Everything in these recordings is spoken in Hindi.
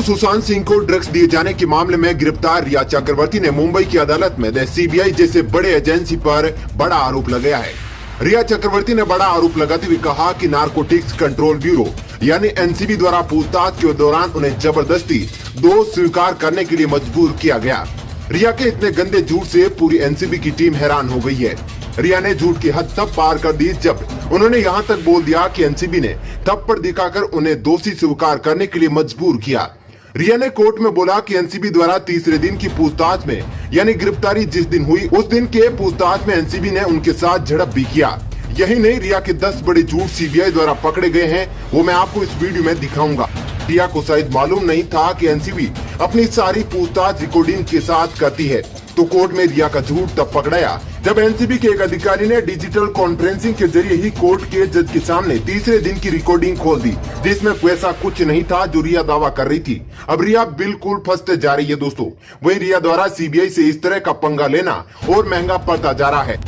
सुशांत सिंह को ड्रग्स दिए जाने के मामले में गिरफ्तार रिया चक्रवर्ती ने मुंबई की अदालत में सीबीआई जैसे बड़े एजेंसी पर बड़ा आरोप लगाया है। रिया चक्रवर्ती ने बड़ा आरोप लगाते हुए कहा कि नारकोटिक्स कंट्रोल ब्यूरो यानी एनसीबी द्वारा पूछताछ के दौरान उन्हें जबरदस्ती दोष स्वीकार करने के लिए मजबूर किया गया। रिया के इतने गंदे झूठ से पूरी एनसीबी की टीम हैरान हो गई है। रिया ने झूठ की हद तब पार कर दी जब उन्होंने यहां तक बोल दिया कि एनसीबी ने थप्पड़ दिखाकर उन्हें दोषी स्वीकार करने के लिए मजबूर किया। रिया ने कोर्ट में बोला कि एनसीबी द्वारा तीसरे दिन की पूछताछ में यानी गिरफ्तारी जिस दिन हुई उस दिन के पूछताछ में एनसीबी ने उनके साथ झड़प भी किया। यही नहीं, रिया के 10 बड़े झूठ सीबीआई द्वारा पकड़े गए हैं, वो मैं आपको इस वीडियो में दिखाऊंगा। रिया को शायद मालूम नहीं था कि एनसीबी अपनी सारी पूछताछ रिकॉर्डिंग के साथ करती है, तो कोर्ट में रिया का झूठ तब पकड़ाया जब एनसीबी के एक अधिकारी ने डिजिटल कॉन्फ्रेंसिंग के जरिए ही कोर्ट के जज के सामने तीसरे दिन की रिकॉर्डिंग खोल दी, जिसमें वैसा कुछ नहीं था जो रिया दावा कर रही थी। अब रिया बिल्कुल फंसते जा रही है दोस्तों। वही रिया द्वारा सीबीआई से इस तरह का पंगा लेना और महंगा पड़ता जा रहा है।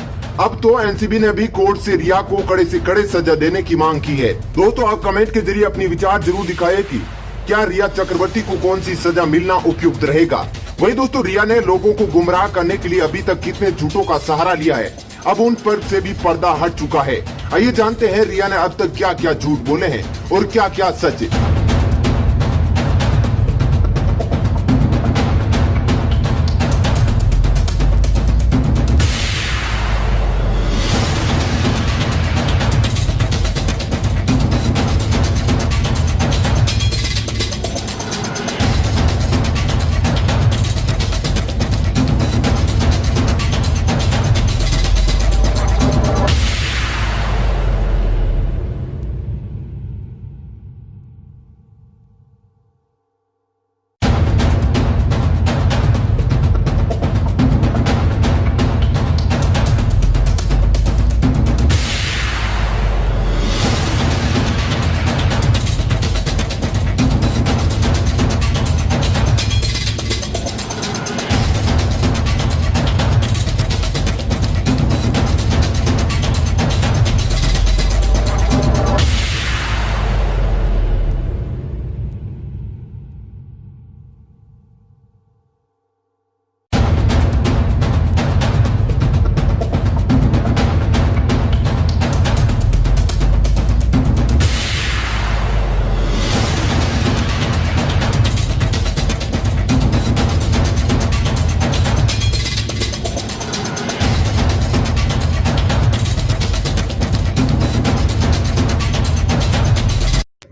अब तो एनसीबी ने भी कोर्ट से रिया को कड़े से कड़े सजा देने की मांग की है। दोस्तों, आप कमेंट के जरिए अपनी विचार जरूर दिखाएं कि क्या रिया चक्रवर्ती को कौन सी सजा मिलना उपयुक्त रहेगा। वही दोस्तों, रिया ने लोगों को गुमराह करने के लिए अभी तक कितने झूठों का सहारा लिया है, अब उन पर से भी पर्दा हट चुका है। आइए जानते हैं रिया ने अब तक क्या क्या झूठ बोले हैं और क्या क्या सच।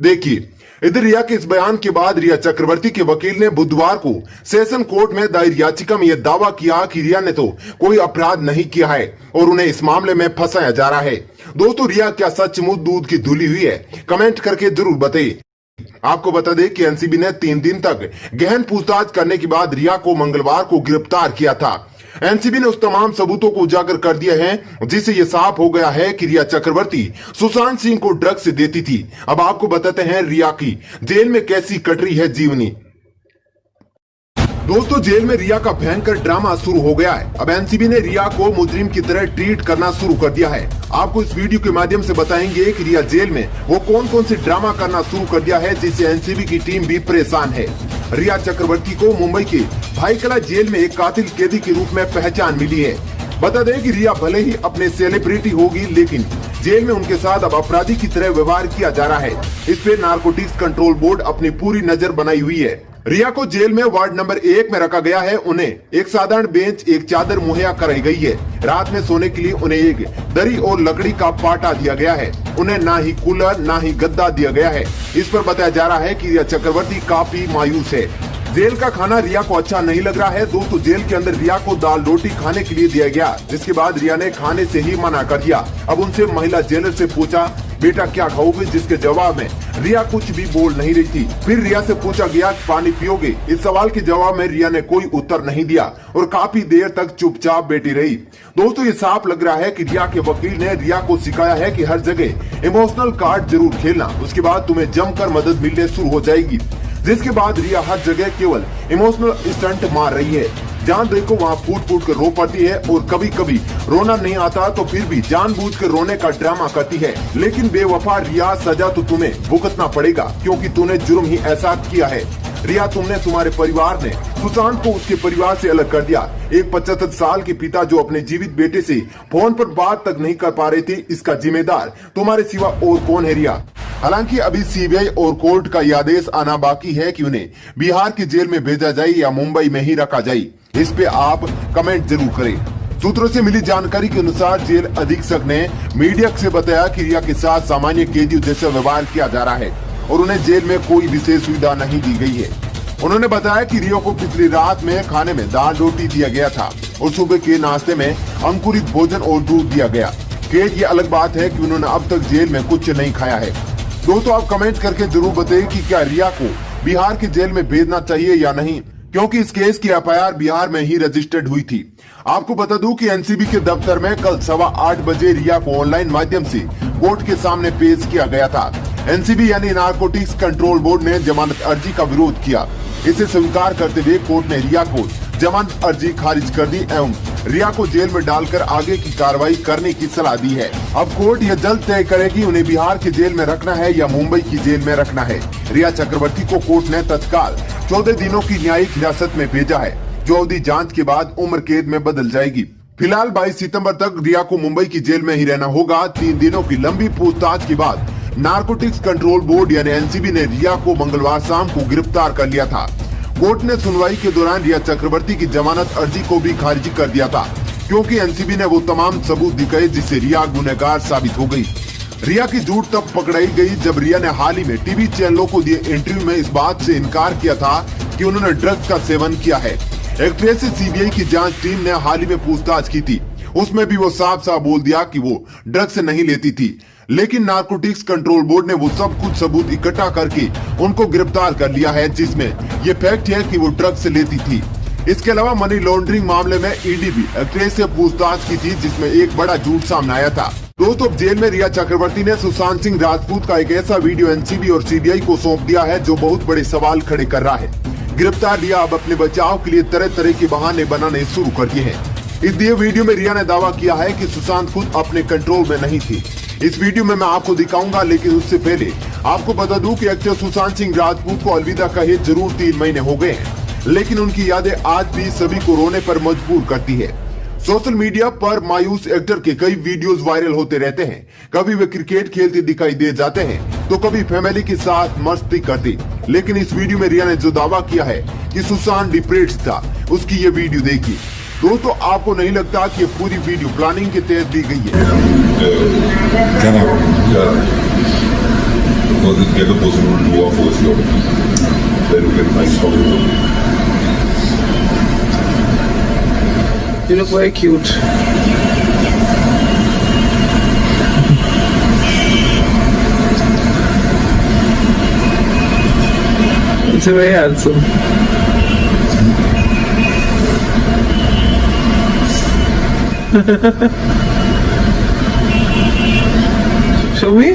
देखिए, इधर रिया के इस बयान के बाद रिया चक्रवर्ती के वकील ने बुधवार को सेशन कोर्ट में दायर याचिका में यह दावा किया कि रिया ने तो कोई अपराध नहीं किया है और उन्हें इस मामले में फंसाया जा रहा है। दोस्तों, रिया क्या सचमुच दूध की धुली हुई है? कमेंट करके जरूर बताइए। आपको बता दें कि एनसीबी ने 3 दिन तक गहन पूछताछ करने के बाद रिया को मंगलवार को गिरफ्तार किया था। एनसीबी ने उस तमाम सबूतों को उजागर कर दिया है जिससे ये साफ हो गया है कि रिया चक्रवर्ती सुशांत सिंह को ड्रग्स देती थी। अब आपको बताते हैं रिया की जेल में कैसी कट रही है जीवनी। दोस्तों, जेल में रिया का भयंकर ड्रामा शुरू हो गया है। अब एनसीबी ने रिया को मुजरिम की तरह ट्रीट करना शुरू कर दिया है। आपको इस वीडियो के माध्यम से बताएंगे कि रिया जेल में वो कौन कौन सी ड्रामा करना शुरू कर दिया है जिससे एनसीबी की टीम भी परेशान है। रिया चक्रवर्ती को मुंबई के भाईकला जेल में एक कातिल कैदी के रूप में पहचान मिली है। बता दें कि रिया भले ही अपने सेलिब्रिटी होगी, लेकिन जेल में उनके साथ अब अपराधी की तरह व्यवहार किया जा रहा है। इस पे नारकोटिक्स कंट्रोल बोर्ड अपनी पूरी नजर बनाई हुई है। रिया को जेल में वार्ड नंबर 1 में रखा गया है। उन्हें एक साधारण बेंच, एक चादर मुहैया कराई गई है। रात में सोने के लिए उन्हें एक दरी और लकड़ी का पाटा दिया गया है। उन्हें ना ही कूलर ना ही गद्दा दिया गया है। इस पर बताया जा रहा है कि रिया चक्रवर्ती काफी मायूस है। जेल का खाना रिया को अच्छा नहीं लग रहा है। दोस्तों, जेल के अंदर रिया को दाल रोटी खाने के लिए दिया गया, जिसके बाद रिया ने खाने से ही मना कर दिया। अब उनसे महिला जेलर से पूछा, बेटा क्या खाओगे? जिसके जवाब में रिया कुछ भी बोल नहीं रही थी। फिर रिया से पूछा गया, पानी पियोगे? इस सवाल के जवाब में रिया ने कोई उत्तर नहीं दिया और काफी देर तक चुपचाप बैठी रही। दोस्तों, ये साफ लग रहा है कि रिया के वकील ने रिया को सिखाया है कि हर जगह इमोशनल कार्ड जरूर खेलना, उसके बाद तुम्हें जमकर मदद मिलने शुरू हो जाएगी। जिसके बाद रिया हर जगह केवल इमोशनल स्टंट मार रही है। जहाँ देखो वहाँ फूट फूट कर रो पड़ती है और कभी कभी रोना नहीं आता तो फिर भी जानबूझकर रोने का ड्रामा करती है। लेकिन बेवफा रिया, सजा तो तुम्हें भुगतना पड़ेगा क्योंकि तूने जुर्म ही ऐसा किया है। रिया, तुमने, तुम्हारे परिवार ने सुशांत को उसके परिवार से अलग कर दिया। एक 75 साल के पिता जो अपने जीवित बेटे से फोन पर बात तक नहीं कर पा रहे थे, इसका जिम्मेदार तुम्हारे सिवा और कौन है रिया? हालांकि अभी सीबीआई और कोर्ट का यह आदेश आना बाकी है कि उन्हें बिहार की जेल में भेजा जाए या मुंबई में ही रखा जाए। इस पे आप कमेंट जरूर करें। सूत्रों से मिली जानकारी के अनुसार जेल अधीक्षक ने मीडिया से बताया कि रिया के साथ सामान्य कैदियों जैसा व्यवहार किया जा रहा है और उन्हें जेल में कोई विशेष सुविधा नहीं दी गई है। उन्होंने बताया कि रिया को पिछली रात में खाने में दाल रोटी दिया गया था और सुबह के नाश्ते में अंकुरित भोजन और दूध दिया गया। खैर, ये अलग बात है कि उन्होंने अब तक जेल में कुछ नहीं खाया है। दोस्तों, आप कमेंट करके जरूर बताइए कि क्या रिया को बिहार की जेल में भेजना चाहिए या नहीं, क्योंकि इस केस की एफआईआर बिहार में ही रजिस्टर्ड हुई थी। आपको बता दूं कि एनसीबी के दफ्तर में कल 8:15 बजे रिया को ऑनलाइन माध्यम से कोर्ट के सामने पेश किया गया था। एनसीबी यानी नारकोटिक्स कंट्रोल बोर्ड ने जमानत अर्जी का विरोध किया। इसे स्वीकार करते हुए कोर्ट ने रिया को जमानत अर्जी खारिज कर दी एवं रिया को जेल में डालकर आगे की कार्रवाई करने की सलाह दी है। अब कोर्ट यह जल्द तय करेगी उन्हें बिहार की जेल में रखना है या मुंबई की जेल में रखना है। रिया चक्रवर्ती को कोर्ट ने तत्काल 14 दिनों की न्यायिक हिरासत में भेजा है, जो अवधि जांच के बाद उम्र कैद में बदल जाएगी। फिलहाल 22 सितंबर तक रिया को मुंबई की जेल में ही रहना होगा। 3 दिनों की लंबी पूछताछ के बाद नारकोटिक्स कंट्रोल बोर्ड यानी एनसीबी ने रिया को मंगलवार शाम को गिरफ्तार कर लिया था। कोर्ट ने सुनवाई के दौरान रिया चक्रवर्ती की जमानत अर्जी को भी खारिज कर दिया था, क्योंकि एनसीबी ने वो तमाम सबूत दिखाए जिससे रिया गुनहगार साबित हो गई। रिया की झूठ तब पकड़ाई गई जब रिया ने हाल ही में टीवी चैनलों को दिए इंटरव्यू में इस बात से इनकार किया था कि उन्होंने ड्रग्स का सेवन किया है। एक्ट्रेस से सीबीआई की जांच टीम ने हाल ही में पूछताछ की थी, उसमें भी वो साफ साफ बोल दिया कि वो ड्रग्स नहीं लेती थी। लेकिन नारकोटिक्स कंट्रोल बोर्ड ने वो सब कुछ सबूत इकट्ठा करके उनको गिरफ्तार कर लिया है, जिसमें ये फैक्ट है कि वो ड्रग्स लेती थी। इसके अलावा मनी लॉन्ड्रिंग मामले में ईडी भी एक्ट्रेस से पूछताछ की थी, जिसमें एक बड़ा झूठ सामने आया था। दोस्तों, जेल में रिया चक्रवर्ती ने सुशांत सिंह राजपूत का एक ऐसा वीडियो एनसीबी और सीबीआई को सौंप दिया है जो बहुत बड़े सवाल खड़े कर रहा है। गिरफ्तार रिया अब अपने बचाव के लिए तरह तरह के बहाने बनाने शुरू कर दिए हैं। इस दिए वीडियो में रिया ने दावा किया है कि सुशांत खुद अपने कंट्रोल में नहीं थी। इस वीडियो में मैं आपको दिखाऊंगा, लेकिन उससे पहले आपको बता दूं कि एक्टर सुशांत सिंह राजपूत को अलविदा कहे जरूर 3 महीने हो गए हैं, लेकिन उनकी यादें आज भी सभी को रोने पर मजबूर करती है। सोशल मीडिया पर मायूस एक्टर के कई वीडियोस वायरल होते रहते हैं। कभी वे क्रिकेट खेलते दिखाई दे जाते हैं तो कभी फैमिली के साथ मस्ती करते। लेकिन इस वीडियो में रिया ने जो दावा किया है कि सुशांत डिप्रेस्ड था, उसकी ये वीडियो देखिए। दोस्तों, आपको नहीं लगता कि ये पूरी वीडियो प्लानिंग के तहत दी गई है? You look very cute. It's very handsome. Show me.